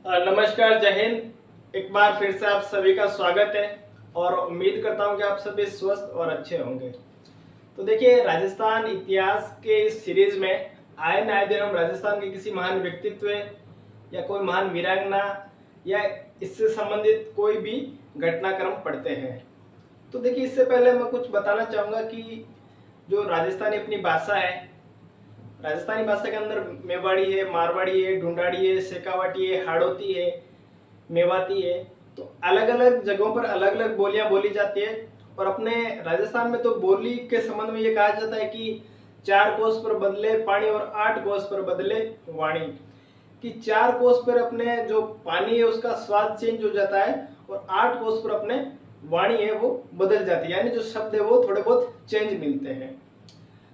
नमस्कार, जय हिंद। एक बार फिर से आप सभी का स्वागत है और उम्मीद करता हूं कि आप सभी स्वस्थ और अच्छे होंगे। तो देखिए, राजस्थान इतिहास के इस सीरीज में आए न आए दिन हम राजस्थान के किसी महान व्यक्तित्व या कोई महान वीरांगना या इससे संबंधित कोई भी घटनाक्रम पढ़ते हैं। तो देखिए, इससे पहले मैं कुछ बताना चाहूँगा कि जो राजस्थानी अपनी भाषा है, राजस्थानी भाषा के अंदर मेवाड़ी है, मारवाड़ी है, ढूंढाड़ी है, शेखावाटी है, हाड़ौती है, मेवाती है। तो अलग अलग जगहों पर अलग अलग बोलियां बोली जाती है। और अपने राजस्थान में तो बोली के संबंध में ये कहा जाता है कि 4 कोस पर बदले पानी और 8 कोस पर बदले वाणी। कि 4 कोस पर अपने जो पानी है उसका स्वाद चेंज हो जाता है और 8 कोस पर अपने वाणी है वो बदल जाती है, यानी जो शब्द है वो थोड़े बहुत चेंज मिलते हैं।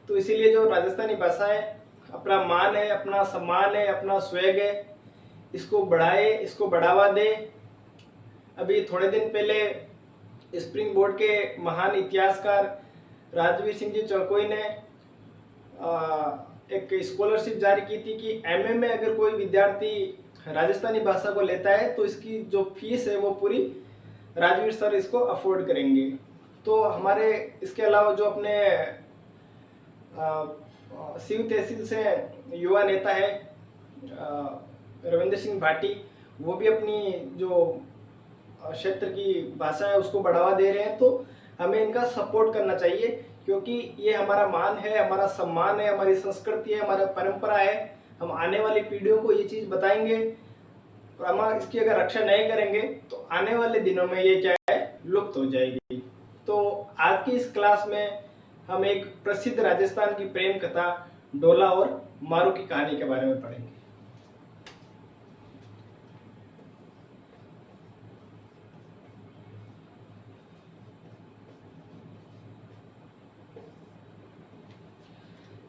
तो इसीलिए जो राजस्थानी भाषा है अपना मान है, अपना सम्मान है, अपना स्वैग है, इसको बढ़ाए, इसको बढ़ावा दे। अभी थोड़े दिन पहले स्प्रिंग बोर्ड के महान इतिहासकार राजवीर सिंह जी चौकोई ने एक स्कॉलरशिप जारी की थी कि एमए में अगर कोई विद्यार्थी राजस्थानी भाषा को लेता है तो इसकी जो फीस है वो पूरी राजवीर सर इसको अफोर्ड करेंगे। तो हमारे इसके अलावा जो अपने शिव तहसील से युवा नेता है रविंद्र सिंह भाटी, वो भी अपनी जो क्षेत्र की भाषा है उसको बढ़ावा दे रहे हैं। तो हमें इनका सपोर्ट करना चाहिए क्योंकि ये हमारा मान है, हमारा सम्मान है, हमारी संस्कृति है, हमारा परंपरा है। हम आने वाली पीढ़ियों को ये चीज़ बताएंगे और हम इसकी अगर रक्षा नहीं करेंगे तो आने वाले दिनों में ये क्या है, लुप्त हो जाएगी। तो आज की इस क्लास में हम एक प्रसिद्ध राजस्थान की प्रेम कथा डोला और मारू की कहानी के बारे में पढ़ेंगे।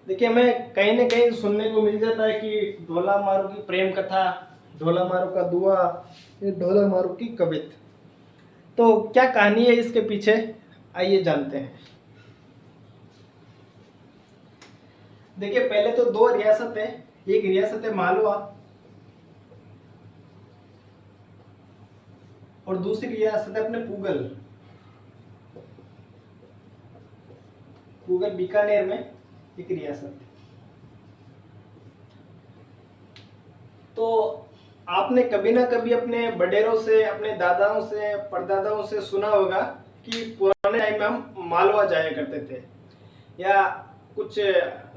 देखिए, हमें कहीं ना कहीं सुनने को मिल जाता है कि ढोला मारू की प्रेम कथा, ढोला मारू का दुआ, ये ढोला मारू की कवित। तो क्या कहानी है इसके पीछे, आइए जानते हैं। देखिए, पहले तो दो रियासत है, एक रियासत है मालवा और दूसरी रियासत है अपने पुगल। पुगल बीकानेर में एक रियासत है। तो आपने कभी ना कभी अपने बड़ेरों से, अपने दादाओं से, परदादाओं से सुना होगा कि पुराने टाइम में हम मालवा जाया करते थे, या कुछ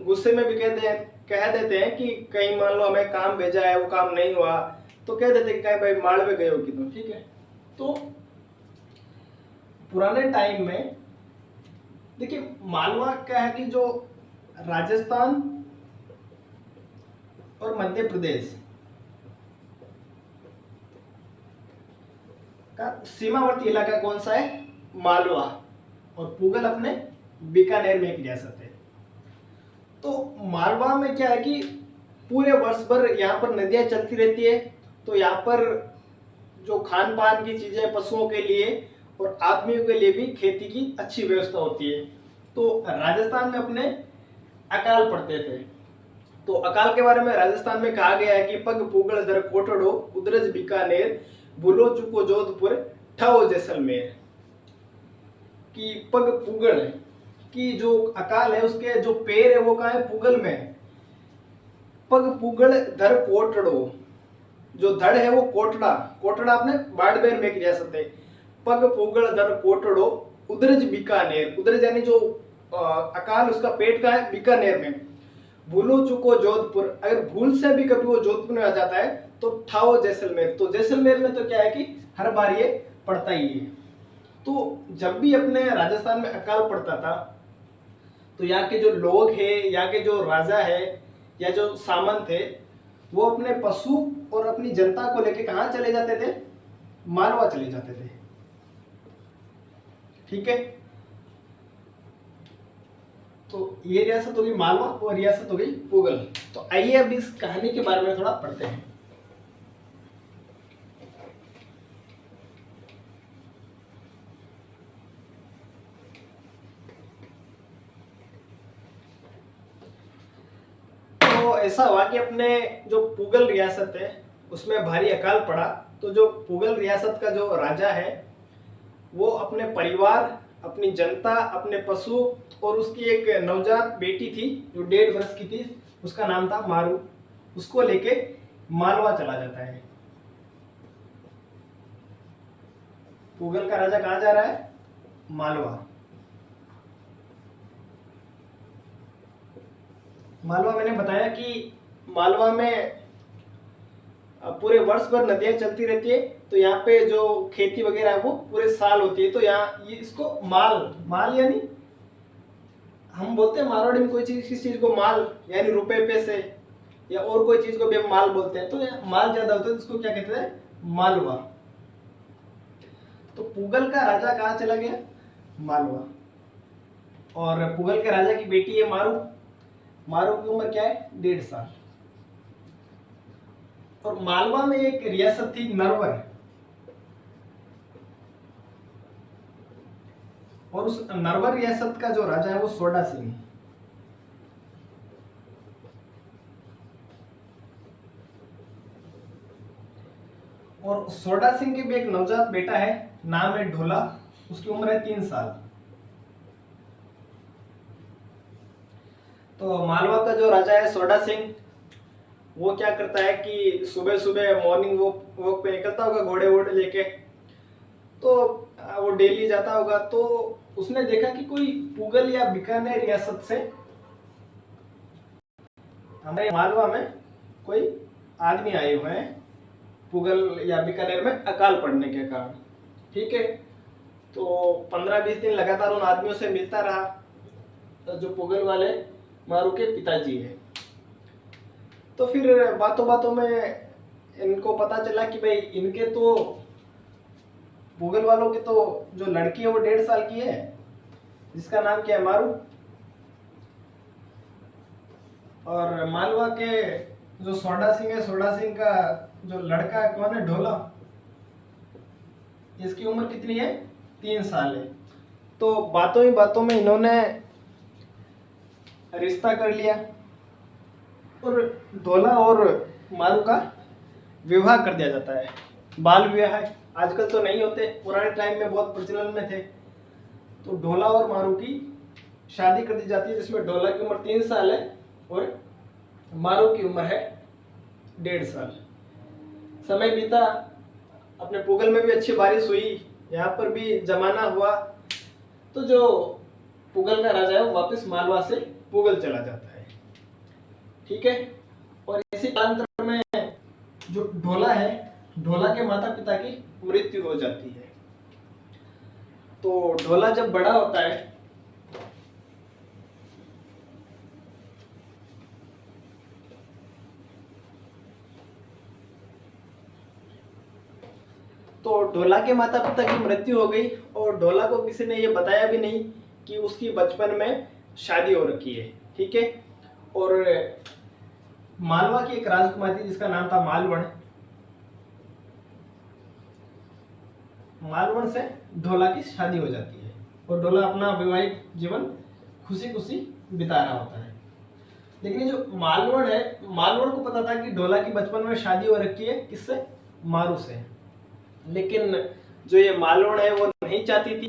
गुस्से में भी कह देते हैं कि कहीं मान लो हमें काम भेजा है, वो काम नहीं हुआ तो कह देते कि कहीं भाई मालवे गए हो कि तुम, ठीक है। तो पुराने टाइम में देखिए, मालवा क्या है कि जो राजस्थान और मध्य प्रदेश का सीमावर्ती इलाका कौन सा है, मालवा। और पुगल अपने बीकानेर में एक रियासत है। तो मालवा में क्या है कि पूरे वर्ष भर यहाँ पर नदियां चलती रहती है। तो यहाँ पर जो खान पान की चीजें पशुओं के लिए और आदमियों के लिए भी खेती की अच्छी व्यवस्था होती है। तो राजस्थान में अपने अकाल पड़ते थे। तो अकाल के बारे में राजस्थान में कहा गया है कि पग पुगल दर कोटड़ो उदरज बीकानेर भूलो चुको जोधपुर ठाओ जैसलमेर। कि पग पुगल की जो अकाल है उसके जो पैर है वो कहाँ है, पुगल में। पग पुगल धर कोटड़ो, जो धड़ है वो कोटड़ा, कोटड़ा अपने बाड़मेर में एक रियासत है। पग पुगल धर कोटड़ो उदरज बीकानेर, उदरज यानी जो अकाल उसका पेट का है बीकानेर में। भूलो चुको जोधपुर, अगर भूल से भी कभी वो जोधपुर में आ जाता है तो ठाओ जैसलमेर। तो जैसलमेर में तो क्या है कि हर बार ये पड़ता ही है। तो जब भी अपने राजस्थान में अकाल पड़ता था तो यहाँ के जो लोग हैं, यहाँ के जो राजा है या जो सामंत है, वो अपने पशु और अपनी जनता को लेके कहाँ चले जाते थे, मालवा चले जाते थे, ठीक है। तो ये रियासत होगी मालवा और रियासत हो गई पुगल। तो आइए अब इस कहानी के बारे में थोड़ा पढ़ते हैं। तो ऐसा हुआ कि अपने जो पुगल रियासत है उसमें भारी अकाल पड़ा, तो जो पुगल रियासत का जो राजा है वो अपने परिवार, अपनी जनता, अपने पशु और उसकी एक नवजात बेटी थी जो 1.5 वर्ष की थी, उसका नाम था मारू, उसको लेके मालवा चला जाता है। पुगल का राजा कहाँ जा रहा है? मालवा। मालवा मैंने बताया कि मालवा में पूरे वर्ष भर नदियां चलती रहती है, तो यहाँ पे जो खेती वगैरह है वो पूरे साल होती है। तो यहाँ ये इसको माल, माल यानी हम बोलते हैं मारवाड़ी में कोई चीज, किसी चीज को माल यानी रुपए पैसे, या और कोई चीज को भी हम माल बोलते हैं। तो यहाँ माल ज्यादा होता है तो इसको क्या कहते हैं? मालवा। तो पुगल का राजा कहाँ चला गया? मालवा। और पुगल के राजा की बेटी है मारू। मारू की उम्र क्या है? 1.5 साल। और मालवा में एक रियासत थी नरवर, और उस नरवर रियासत का जो राजा है वो सोडा सिंह। और सोडा सिंह के भी एक नवजात बेटा है, नाम है ढोला, उसकी उम्र है 3 साल। तो मालवा का जो राजा है सोडा सिंह, वो क्या करता है कि सुबह सुबह मॉर्निंग वॉक पे निकलता होगा घोड़े वोड़े लेके, तो वो डेली जाता होगा। तो उसने देखा कि कोई पुगल या बीकानेर रियासत से हमारे मालवा में कोई आदमी आए हुए हैं, पुगल या बीकानेर में अकाल पड़ने के कारण। ठीक है, तो 15-20 दिन लगातार उन आदमियों से मिलता रहा, तो जो पुगल वाले मारू के पिताजी है। तो फिर बातों बातों में इनको पता चला कि भाई इनके तो पुगल वालों की तो जो लड़की है वो 1.5 साल की है, जिसका नाम क्या है? मारू। और मालवा के जो सोडा सिंह है, सोडा सिंह का जो लड़का है कौन है? ढोला। इसकी उम्र कितनी है? 3 साल है। तो बातों ही बातों में इन्होंने रिश्ता कर लिया और ढोला और मारू का विवाह कर दिया जाता है। बाल विवाह है, आजकल तो नहीं होते, पुराने टाइम में बहुत प्रचलन में थे। तो ढोला और मारू की शादी कर दी जाती है, जिसमें ढोला की उम्र 3 साल है और मारू की उम्र है 1.5 साल। समय बीता, अपने पुगल में भी अच्छी बारिश हुई, यहाँ पर भी जमाना हुआ, तो जो पुगल का राजा है वो वापस मालवा से पुगल चला जाता है। ठीक है, और इसी कालांतर में जो ढोला है, ढोला के माता पिता की मृत्यु हो जाती है। तो ढोला जब बड़ा होता है तो ढोला के माता पिता की मृत्यु हो गई, और ढोला को किसी ने ये बताया भी नहीं कि उसकी बचपन में शादी हो रखी है। ठीक है, और मालवा की एक राजकुमारी थी जिसका नाम था मालवण। मालवण से ढोला की शादी हो जाती है और ढोला अपना वैवाहिक जीवन खुशी खुशी बिता रहा होता है। लेकिन ये जो मालवण है, मालवण को पता था कि ढोला की बचपन में शादी हो रखी है, किससे? मारू से। लेकिन जो ये मालवण है वो नहीं चाहती थी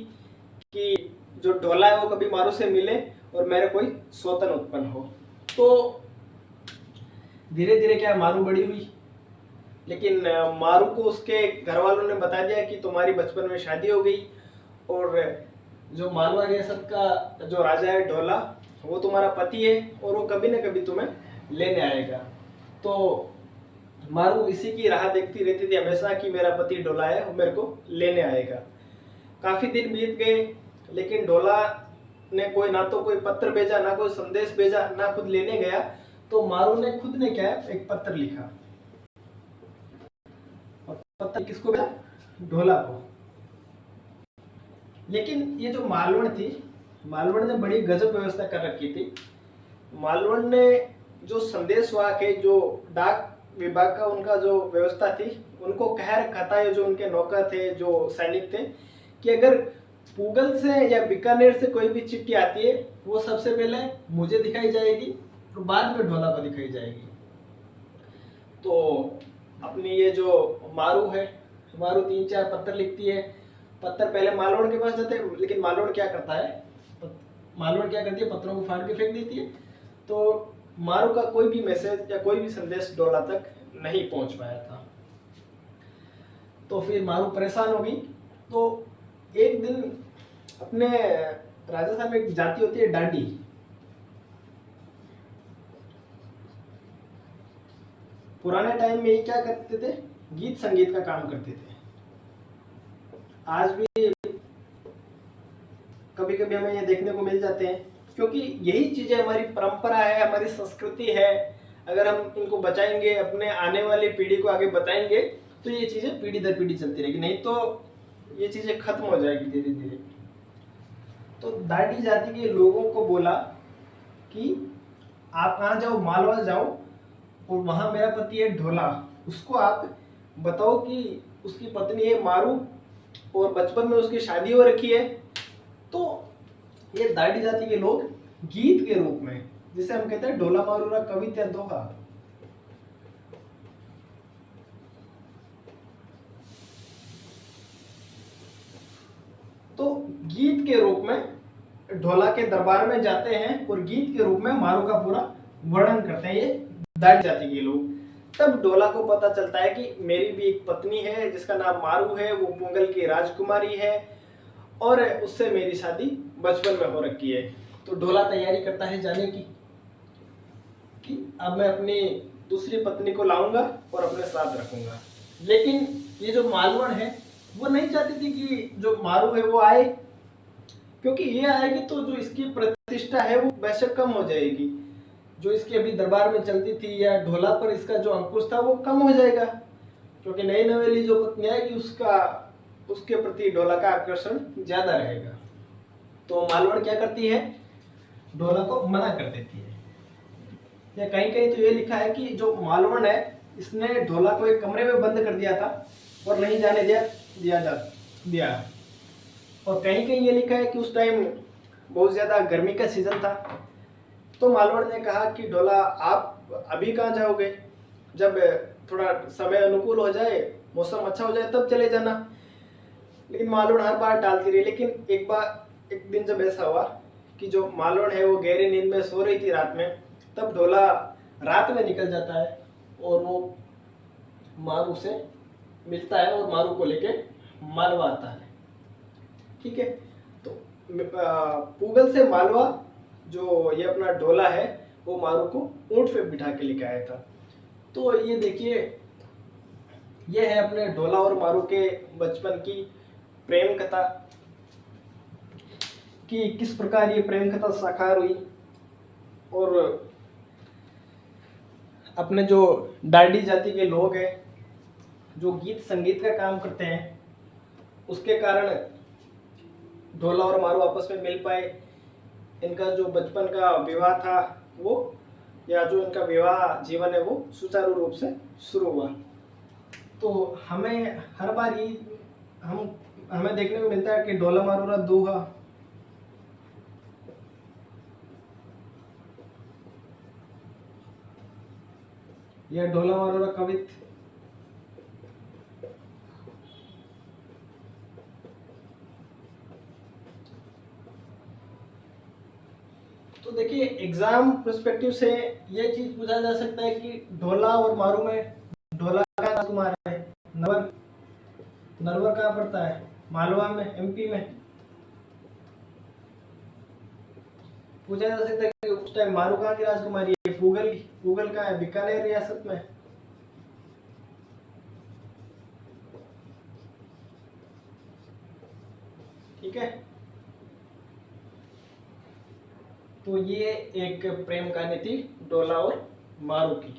कि जो ढोला है वो कभी मारू से मिले और मेरे कोई स्वतन उत्पन्न हो। तो धीरे धीरे क्या मारू बड़ी हुई, लेकिन मारू को उसके घर वालों ने बता दिया कि तुम्हारी बचपन में शादी हो गई, और जो मालवा रियासत का जो राजा है ढोला, वो तुम्हारा पति है और वो कभी न कभी तुम्हें लेने आएगा। तो मारू इसी की राह देखती रहती थी हमेशा कि मेरा पति ढोला है, वो मेरे को लेने आएगा। काफी दिन बीत गए, लेकिन ढोला ने ना तो कोई पत्र भेजा, ना कोई संदेश भेजा, ना खुद लेने गया। तो मारू ने खुद ने क्या है, एक पत्र लिखा। और पत्र किसको भेजा? ढोला को। लेकिन ये जो मालवण थी, मालवण ने बड़ी गजब व्यवस्था कर रखी थी। मालवण ने जो संदेशवाहक है, जो डाक विभाग का उनका जो व्यवस्था थी, उनको कह रखा था, ये जो उनके नौकर थे, जो सैनिक थे, कि अगर पुगल से या बीकानेर से कोई भी चिट्ठी आती है, वो सबसे पहले मुझे दिखाई जाएगी और बाद में ढोला को दिखाई जाएगी। तो अपनी ये जो मारू है, मारू 3-4 पत्थर लिखती है। पत्थर पहले मालवण के पास जाते हैं, लेकिन मालवण क्या करता है, मालवण क्या करती है, पत्थरों को फाड़ के फेंक देती है। तो मारू का कोई भी मैसेज या कोई भी संदेश डोला तक नहीं पहुंच पाया था। तो फिर मारू परेशान हो गई। तो एक दिन अपने राजस्थान में एक जाति होती है डांडी, पुराने टाइम में ये क्या करते थे, गीत संगीत का काम करते थे। आज भी कभी कभी हमें ये देखने को मिल जाते हैं, क्योंकि यही चीजें हमारी परंपरा है, हमारी संस्कृति है। अगर हम इनको बचाएंगे, अपने आने वाली पीढ़ी को आगे बताएंगे, तो ये चीजें पीढ़ी दर पीढ़ी चलती रहेगी, नहीं तो ये चीजें खत्म हो जाएगी धीरे धीरे। तो दाढ़ी जाति के लोगों को बोला कि आप कहाँ जाओ, मालवा जाओ, और वहां मेरा पति है ढोला, उसको आप बताओ कि उसकी पत्नी है मारू और बचपन में उसकी शादी हो रखी है। तो ये दाढ़ी जाति के लोग गीत के रूप में, जिसे हम कहते हैं ढोला मारूरा कविता दोहा, तो गीत के रूप में ढोला के दरबार में जाते हैं और गीत के रूप में मारू का पूरा वर्णन करते हैं ये दाढ़ी जाति के लोग। तब ढोला को पता चलता है कि मेरी भी एक पत्नी है जिसका नाम मारू है, वो मुगल की राजकुमारी है और उससे मेरी शादी बचपन में हो रखी है। तो ढोला तैयारी करता है जाने की कि अब मैं अपनी दूसरी पत्नी को लाऊंगा और अपने साथ रखूंगा। लेकिन ये जो मालवण है वो नहीं चाहती थी कि जो मारू है वो आए, क्योंकि ये आएगी तो जो इसकी प्रतिष्ठा है वो वैसे कम हो जाएगी, जो इसकी अभी दरबार में चलती थी या ढोला पर इसका जो अंकुश था वो कम हो जाएगा, क्योंकि नई नवेली जो पत्नी आएगी उसके प्रति ढोला का आकर्षण ज्यादा रहेगा। तो मालवण क्या करती है, ढोला को मना कर देती है। या कहीं कहीं तो ये लिखा है कि जो मालवण है इसने ढोला को एक कमरे में बंद कर दिया था और नहीं जाने दिया। और कहीं कहीं ये लिखा है कि उस टाइम बहुत ज्यादा गर्मी का सीजन था। तो मालवण ने कहा कि ढोला आप अभी कहाँ जाओगे, जब थोड़ा समय अनुकूल हो जाए, मौसम अच्छा हो जाए तब चले जाना। लेकिन मालवण हर बार टालती रही। लेकिन एक दिन जब ऐसा हुआ कि जो मालवण है वो गहरी नींद में सो रही थी रात में, तब ढोला रात में निकल जाता है और वो मारू से मिलता है और मारू को लेके मालवा आता है। ठीक है, तो पूगल से मालवा जो ये अपना ढोला है वो मारू को ऊंट पे बिठा के लेके आया था। तो ये देखिए, ये है अपने ढोला और मारू के बचपन की प्रेम कथा कि किस प्रकार ये प्रेम कथा साकार हुई। और अपने जो डाडी जाति के लोग हैं जो गीत संगीत का काम करते हैं, उसके कारण ढोला और मारू आपस में मिल पाए। इनका जो बचपन का विवाह था वो, या जो इनका विवाह जीवन है वो सुचारू रूप से शुरू हुआ। तो हमें हर बार ही हमें देखने को मिलता है कि ढोला मारूरा दोहा, यह ढोला मारूरा कवित, तो देखिए एग्जाम पर्सपेक्टिव से ये चीज पूछा जा सकता है कि ढोला और मारू में ढोला का राजकुमार है, नरवर कहाँ पड़ता है, मालवा में, एमपी में। पूछा जा सकता है कि उस टाइम मारू कहाँ की राजकुमारी है, पूगल का है, बीकानेर रियासत में। ठीक है, तो ये एक प्रेम कहानी थी ढोला और मारू की।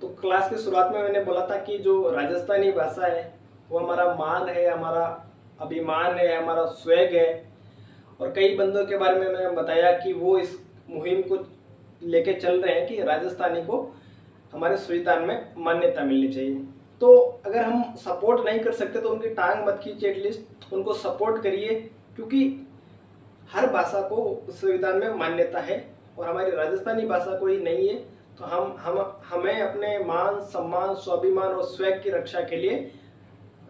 तो क्लास के शुरुआत में मैंने बोला था कि जो राजस्थानी भाषा है वो हमारा मान है, हमारा अभिमान है, हमारा स्वैग है। और कई बंदों के बारे में मैंने बताया कि वो इस मुहिम को लेके चल रहे हैं कि राजस्थानी को हमारे संविधान में मान्यता मिलनी चाहिए। तो अगर हम सपोर्ट नहीं कर सकते तो उनकी टांग मत खींचिए, एटलीस्ट उनको सपोर्ट करिए, क्योंकि हर भाषा को संविधान में मान्यता है और हमारी राजस्थानी भाषा को ही नहीं है। तो हमें अपने मान सम्मान स्वाभिमान और स्वैग की रक्षा के लिए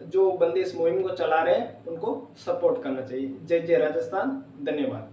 जो बंदी इस मुहिम को चला रहे हैं उनको सपोर्ट करना चाहिए। जय जय राजस्थान। धन्यवाद।